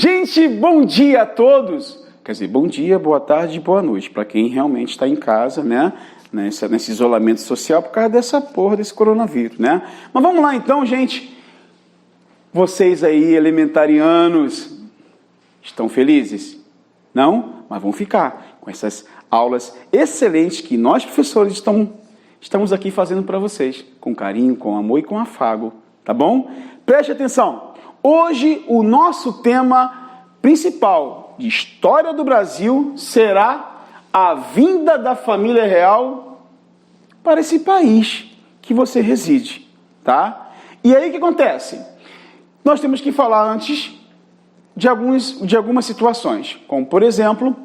Gente, bom dia a todos! Quer dizer, bom dia, boa tarde, boa noite, para quem realmente está em casa, né? Nesse isolamento social por causa dessa porra desse coronavírus, né? Mas vamos lá então, gente. Vocês aí, elementarianos, estão felizes? Não? Mas vão ficar com essas aulas excelentes que nós, professores, estamos aqui fazendo para vocês, com carinho, com amor e com afago, tá bom? Preste atenção. Hoje, o nosso tema principal de História do Brasil será a vinda da família real para esse país que você reside, tá? E aí o que acontece? Nós temos que falar antes de algumas situações, como, por exemplo,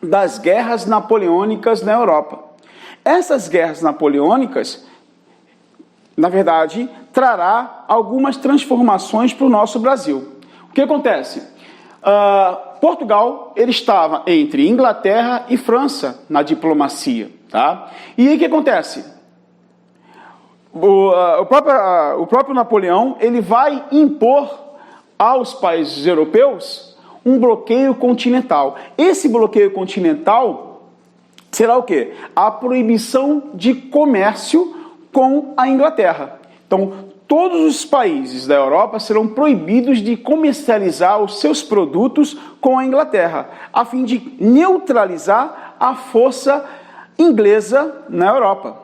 das guerras napoleônicas na Europa. Essas guerras napoleônicas, na verdade, trará algumas transformações para o nosso Brasil. O que acontece? Portugal, ele estava entre Inglaterra e França na diplomacia, tá? E aí o que acontece? O próprio Napoleão, ele vai impor aos países europeus um bloqueio continental. Esse bloqueio continental será o quê? A proibição de comércio com a Inglaterra. Então, todos os países da Europa serão proibidos de comercializar os seus produtos com a Inglaterra, a fim de neutralizar a força inglesa na Europa.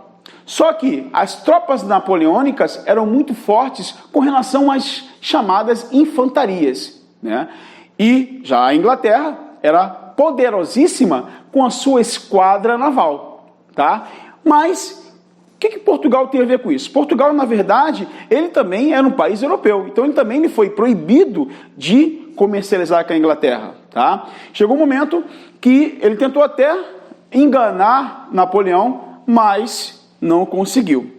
Só que as tropas napoleônicas eram muito fortes com relação às chamadas infantarias, né? E já a Inglaterra era poderosíssima com a sua esquadra naval, tá? Mas o que Portugal tem a ver com isso? Portugal, na verdade, ele também era um país europeu, então ele também foi proibido de comercializar com a Inglaterra, tá? Chegou um momento que ele tentou até enganar Napoleão, mas não conseguiu.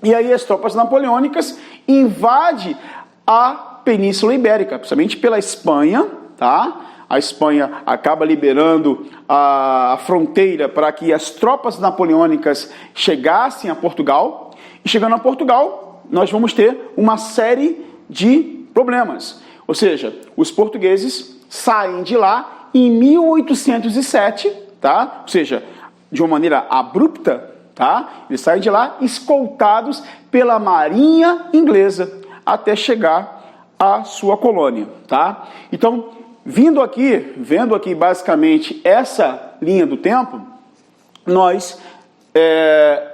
E aí as tropas napoleônicas invadem a Península Ibérica, principalmente pela Espanha, tá? A Espanha acaba liberando a fronteira para que as tropas napoleônicas chegassem a Portugal. E chegando a Portugal, nós vamos ter uma série de problemas. Ou seja, os portugueses saem de lá em 1807, tá? Ou seja, de uma maneira abrupta, tá? Eles saem de lá escoltados pela Marinha Inglesa até chegar à sua colônia, tá? Então, vendo aqui basicamente essa linha do tempo, nós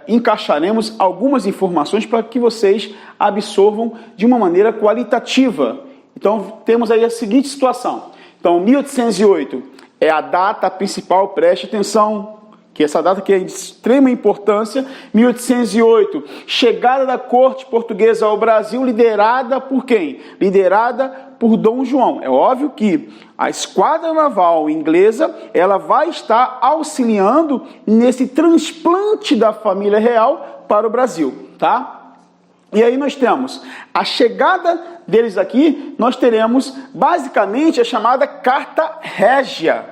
encaixaremos algumas informações para que vocês absorvam de uma maneira qualitativa. Então, temos aí a seguinte situação. Então, 1808 é a data principal, preste atenção, que essa data aqui é de extrema importância. 1808, chegada da corte portuguesa ao Brasil, liderada por quem? Liderada por Dom João. É óbvio que a esquadra naval inglesa, ela vai estar auxiliando nesse transplante da família real para o Brasil, tá? E aí nós temos a chegada deles aqui, nós teremos basicamente a chamada Carta Régia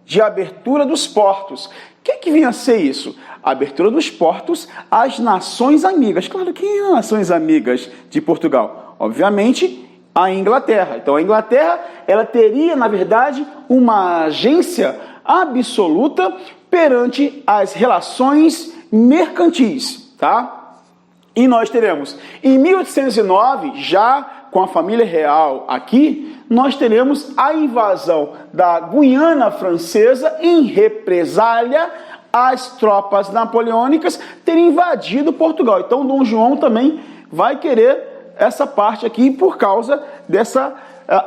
de abertura dos portos. O que vinha a ser isso? A abertura dos portos às nações amigas. Claro, quem são as nações amigas de Portugal? Obviamente, a Inglaterra. Então, a Inglaterra, ela teria, na verdade, uma agência absoluta perante as relações mercantis, tá? E nós teremos, em 1809, já com a família real aqui, nós teremos a invasão da Guiana Francesa em represália às tropas napoleônicas terem invadido Portugal. Então, Dom João também vai querer essa parte aqui por causa dessa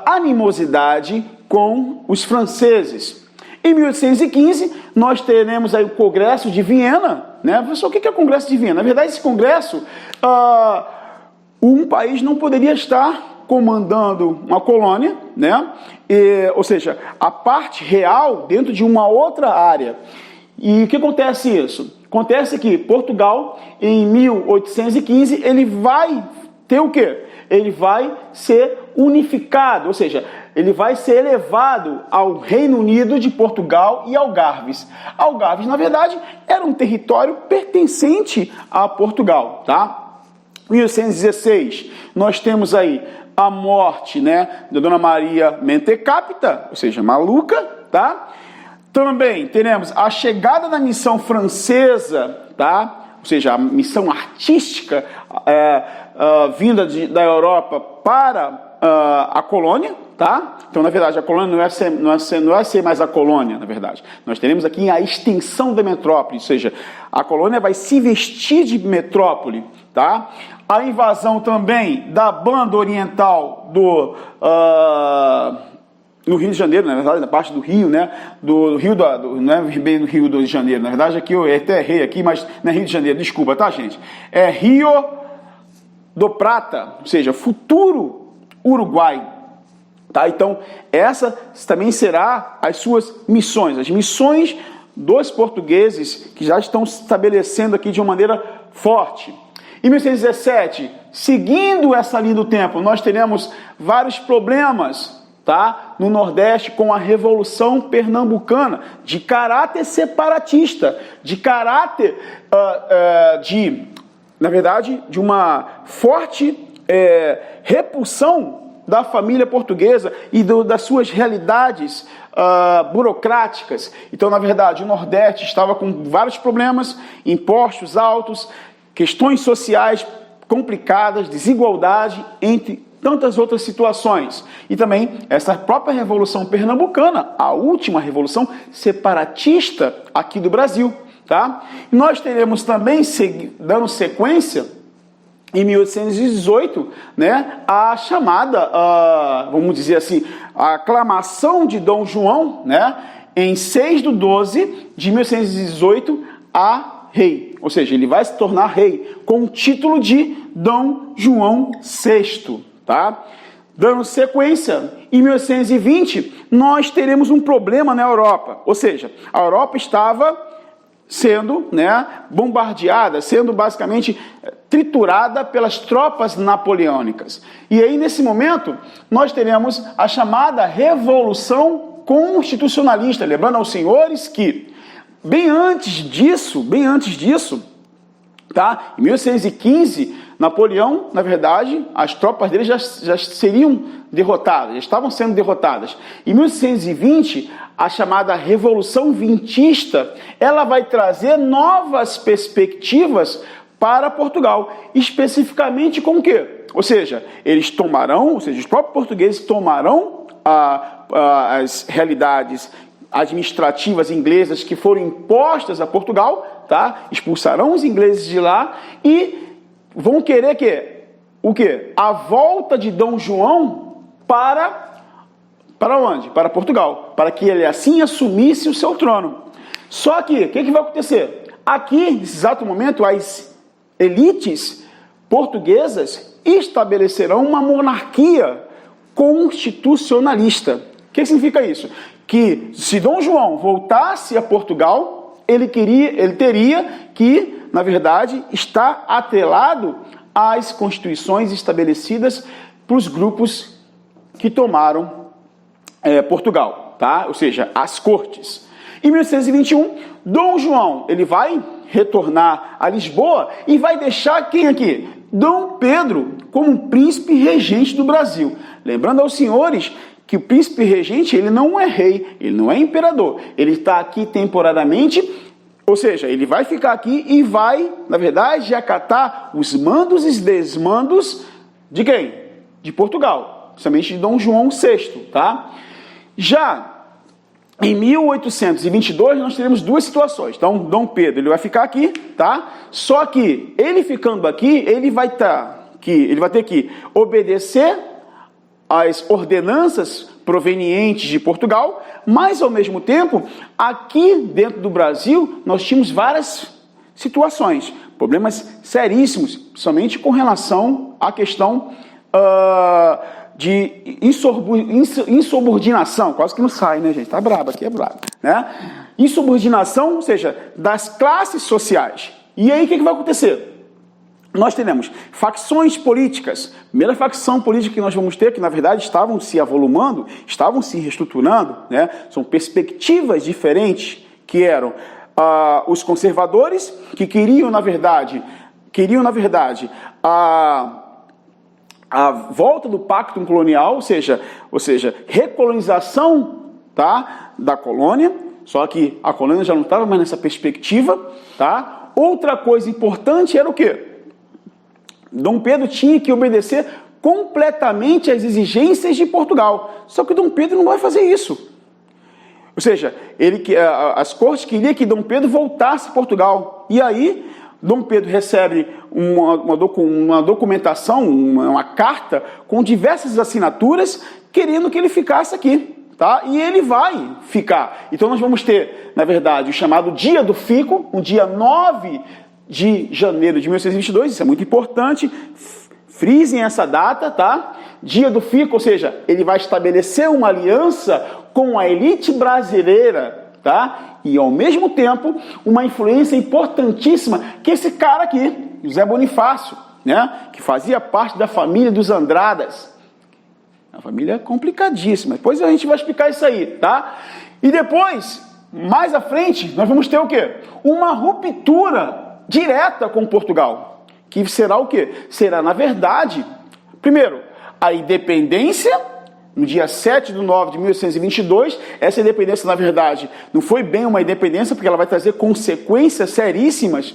animosidade com os franceses. Em 1815, nós teremos aí o Congresso de Viena, né? Professor, o que é o Congresso de Viena? Na verdade, esse Congresso, um país não poderia estar comandando uma colônia, né? Ou seja, a parte real dentro de uma outra área. E o que acontece isso? Acontece que Portugal, em 1815, ele vai ter o quê? Ele vai ser unificado, ou seja, ele vai ser elevado ao Reino Unido de Portugal e Algarves. Algarves, na verdade, era um território pertencente a Portugal, tá? 1816, nós temos aí a morte, né, da Dona Maria Mentecapita, ou seja, maluca, tá? Também teremos a chegada da missão francesa, tá? Ou seja, a missão artística vinda da Europa para a colônia, tá? Então, na verdade, a colônia não vai ser mais a colônia, na verdade. Nós teremos aqui a extensão da metrópole, ou seja, a colônia vai se vestir de metrópole, tá? A invasão também da banda oriental no Rio de Janeiro, na verdade, na parte do Rio, né? Do Rio, não é bem do Rio de Janeiro, na verdade, aqui eu até errei aqui, mas não é Rio de Janeiro, desculpa, tá, gente? É Rio do Prata, ou seja, futuro Uruguai, tá? Então, essa também será as suas missões, as missões dos portugueses que já estão se estabelecendo aqui de uma maneira forte. Em 1817, seguindo essa linha do tempo, nós teremos vários problemas, tá? No Nordeste, com a Revolução Pernambucana, de caráter separatista, de caráter na verdade, de uma forte repulsão da família portuguesa e das suas realidades burocráticas. Então, na verdade, o Nordeste estava com vários problemas, impostos altos, questões sociais complicadas, desigualdade, entre tantas outras situações. E também essa própria Revolução Pernambucana, a última revolução separatista aqui do Brasil, tá? Nós teremos também, dando sequência, em 1818, né, a chamada, vamos dizer assim, a aclamação de Dom João, né, em 6/12 de 1818 a rei. Ou seja, ele vai se tornar rei com o título de Dom João VI. Tá? Dando sequência, em 1820, nós teremos um problema na Europa. Ou seja, a Europa estava sendo, né, bombardeada, sendo basicamente triturada pelas tropas napoleônicas. E aí, nesse momento, nós teremos a chamada Revolução Constitucionalista. Lembrando aos senhores que, bem antes disso, tá? Em 1815, Napoleão, na verdade, as tropas dele já seriam derrotadas, já estavam sendo derrotadas. Em 1820, a chamada Revolução Vintista, ela vai trazer novas perspectivas para Portugal, especificamente com o quê? Ou seja, os próprios portugueses tomarão as realidades administrativas inglesas que foram impostas a Portugal, tá? Expulsarão os ingleses de lá e vão querer o quê? A volta de Dom João para onde? Para Portugal, para que ele assim assumisse o seu trono. Só que, o que vai acontecer? Aqui, nesse exato momento, as elites portuguesas estabelecerão uma monarquia constitucionalista. O que significa isso? Que se Dom João voltasse a Portugal, ele teria que, na verdade, estar atrelado às constituições estabelecidas para os grupos que tomaram Portugal, tá? Ou seja, as cortes. Em 1821, Dom João ele vai retornar a Lisboa e vai deixar quem aqui? Dom Pedro como príncipe regente do Brasil. Lembrando aos senhores que o príncipe regente ele não é rei, ele não é imperador, ele está aqui temporariamente, ou seja, ele vai ficar aqui e vai, na verdade, acatar os mandos e desmandos de quem? De Portugal, principalmente de Dom João VI, tá? Já em 1822 nós teremos duas situações. Então, Dom Pedro ele vai ficar aqui, tá? Só que ele ficando aqui, ele vai ter que obedecer às ordenanças provenientes de Portugal, mas ao mesmo tempo, aqui dentro do Brasil, nós tínhamos várias situações, problemas seríssimos, principalmente com relação à questão de insubordinação, quase que não sai, né, gente? Tá brabo aqui, é brabo, né? Insubordinação, ou seja, das classes sociais. E aí, o que vai acontecer? Nós teremos facções políticas. Primeira facção política que nós vamos ter, que na verdade estavam se avolumando, estavam se reestruturando, né? São perspectivas diferentes, que eram os conservadores, que queriam, na verdade, a volta do pacto colonial, ou seja, recolonização, tá, da colônia, só que a colônia já não estava mais nessa perspectiva, tá? Outra coisa importante era o quê? Dom Pedro tinha que obedecer completamente às exigências de Portugal, só que Dom Pedro não vai fazer isso. Ou seja, as cortes queriam que Dom Pedro voltasse a Portugal, e aí Dom Pedro recebe uma documentação, uma carta com diversas assinaturas querendo que ele ficasse aqui, tá? E ele vai ficar. Então nós vamos ter, na verdade, o chamado Dia do Fico, um dia 9 de janeiro de 1622, isso é muito importante, frisem essa data, tá? Dia do Fico, ou seja, ele vai estabelecer uma aliança com a elite brasileira, tá? E, ao mesmo tempo, uma influência importantíssima que esse cara aqui, José Bonifácio, né? Que fazia parte da família dos Andradas. A família é complicadíssima. Depois a gente vai explicar isso aí, tá? E depois, mais à frente, nós vamos ter o quê? Uma ruptura direta com Portugal. Que será o quê? Será, na verdade, primeiro, a independência. No dia 7 de 9 de 1822, essa independência, na verdade, não foi bem uma independência, porque ela vai trazer consequências seríssimas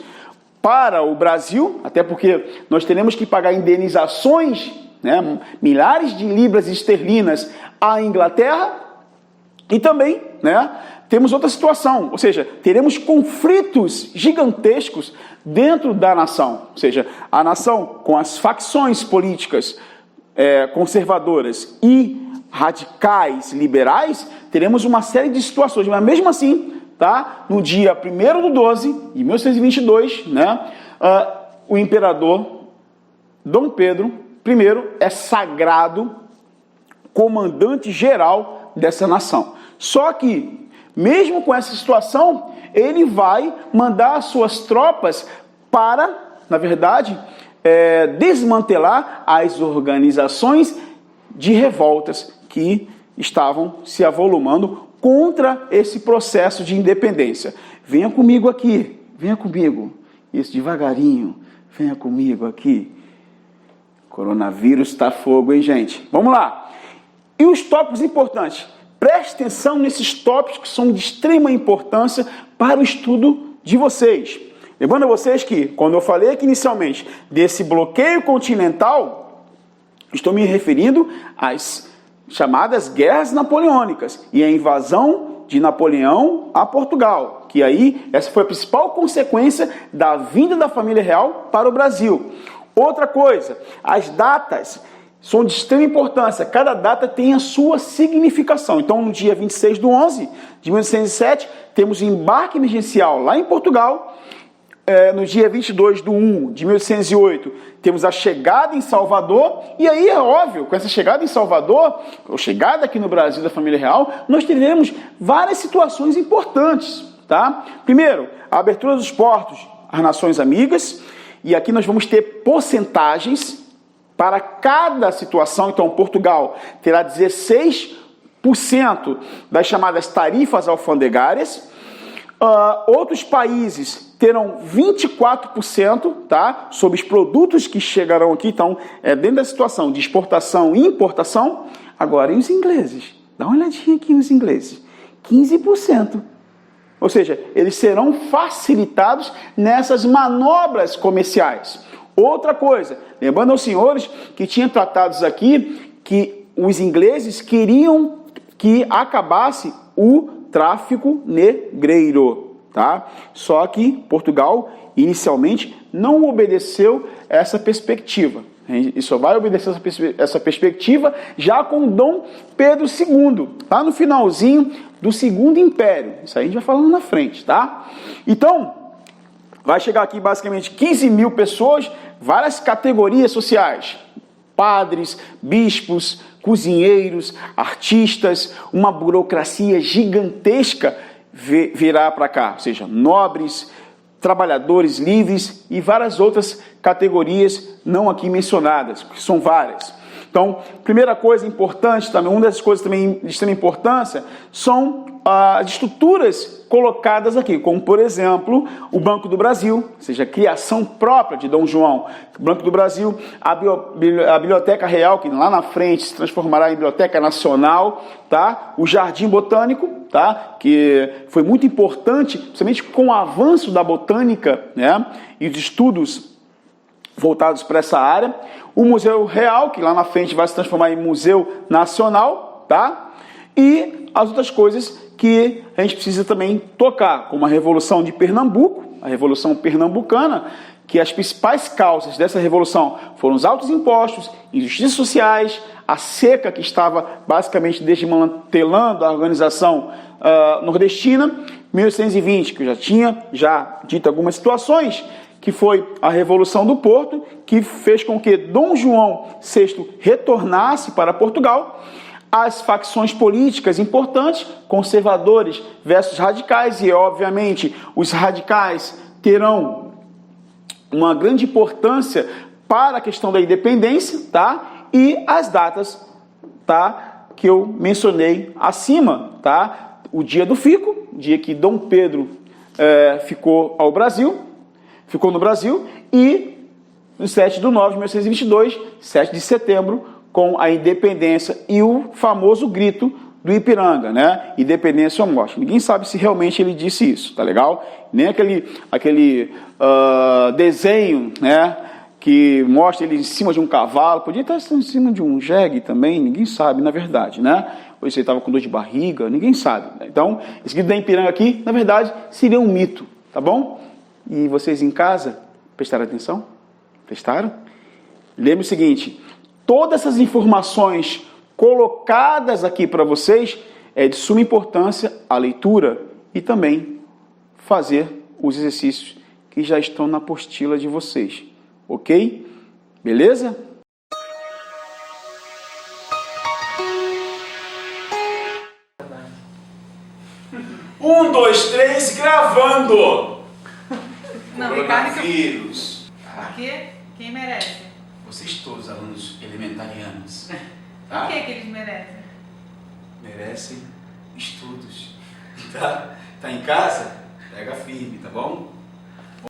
para o Brasil, até porque nós teremos que pagar indenizações, né, milhares de libras esterlinas à Inglaterra, e também, né, temos outra situação, ou seja, teremos conflitos gigantescos dentro da nação, ou seja, a nação com as facções políticas conservadoras e radicais, liberais, teremos uma série de situações, mas mesmo assim, tá? No dia 1º/12 de 1622, né, o imperador Dom Pedro I é sagrado comandante geral dessa nação. Só que, mesmo com essa situação, ele vai mandar as suas tropas para, na verdade, desmantelar as organizações de revoltas que estavam se avolumando contra esse processo de independência. Venha comigo aqui, venha comigo. Isso, devagarinho, venha comigo aqui. Coronavírus está fogo, hein, gente? Vamos lá. E os tópicos importantes? Preste atenção nesses tópicos que são de extrema importância para o estudo de vocês. Lembrando a vocês que, quando eu falei aqui inicialmente desse bloqueio continental, estou me referindo às chamadas guerras napoleônicas e a invasão de Napoleão a Portugal, que aí essa foi a principal consequência da vinda da família real para o Brasil. Outra coisa, as datas são de extrema importância, cada data tem a sua significação. Então, no dia 26/11 de 1807, temos o embarque emergencial lá em Portugal. No dia 22/1 de 1808, temos a chegada em Salvador, e aí é óbvio, com essa chegada em Salvador, ou chegada aqui no Brasil da família real, nós teremos várias situações importantes, tá? Primeiro, a abertura dos portos às nações amigas, e aqui nós vamos ter porcentagens para cada situação. Então, Portugal terá 16% das chamadas tarifas alfandegárias, outros países terão 24%, tá, sobre os produtos que chegarão aqui. Então, dentro da situação de exportação e importação. Agora, e os ingleses? Dá uma olhadinha aqui nos ingleses. 15%. Ou seja, eles serão facilitados nessas manobras comerciais. Outra coisa, lembrando aos senhores que tinha tratados aqui que os ingleses queriam que acabasse o tráfico negreiro, tá? Só que Portugal inicialmente não obedeceu essa perspectiva. E só vai obedecer essa perspectiva já com Dom Pedro II, tá? No finalzinho do Segundo Império. Isso aí a gente vai falando na frente, tá? Então, vai chegar aqui basicamente 15 mil pessoas, várias categorias sociais. Padres, bispos, cozinheiros, artistas, uma burocracia gigantesca virá para cá, ou seja, nobres, trabalhadores livres e várias outras categorias não aqui mencionadas, que são várias. Então, primeira coisa importante também, uma das coisas também de extrema importância, são as estruturas colocadas aqui, como por exemplo o Banco do Brasil, ou seja, a criação própria de Dom João. O Banco do Brasil, a Biblioteca Real, que lá na frente se transformará em Biblioteca Nacional, tá? O Jardim Botânico, tá? Que foi muito importante, principalmente com o avanço da botânica, né? E os estudos voltados para essa área. O Museu Real, que lá na frente vai se transformar em Museu Nacional, tá? E as outras coisas que a gente precisa também tocar, como a Revolução de Pernambuco, a Revolução Pernambucana, que as principais causas dessa revolução foram os altos impostos, injustiças sociais, a seca que estava basicamente desmantelando a organização nordestina, 1820, que eu já tinha dito algumas situações, que foi a Revolução do Porto, que fez com que Dom João VI retornasse para Portugal, as facções políticas importantes, conservadores versus radicais, e obviamente os radicais terão uma grande importância para a questão da independência, tá? E as datas, tá? Que eu mencionei acima, tá? O dia do fico, dia que Dom Pedro ficou no Brasil, e no 7/9/1822, 7 de setembro, com a independência e o famoso grito do Ipiranga, né? Independência ou morte. Ninguém sabe se realmente ele disse isso, tá legal? Nem aquele desenho, né? Que mostra ele em cima de um cavalo, podia estar em cima de um jegue também, ninguém sabe, na verdade, né? Ou se ele estava com dor de barriga, ninguém sabe. Né? Então, esse grito da Ipiranga aqui, na verdade, seria um mito, tá bom? E vocês em casa, prestaram atenção? Prestaram? Lembre o seguinte, todas essas informações colocadas aqui para vocês é de suma importância a leitura e também fazer os exercícios que já estão na apostila de vocês, ok? Beleza? Um, dois, três, gravando! Não, Coronavírus. Aqui, quem merece? Vocês todos, alunos elementarianos. Por que eles merecem? Merecem estudos. Tá em casa? Pega firme, tá bom?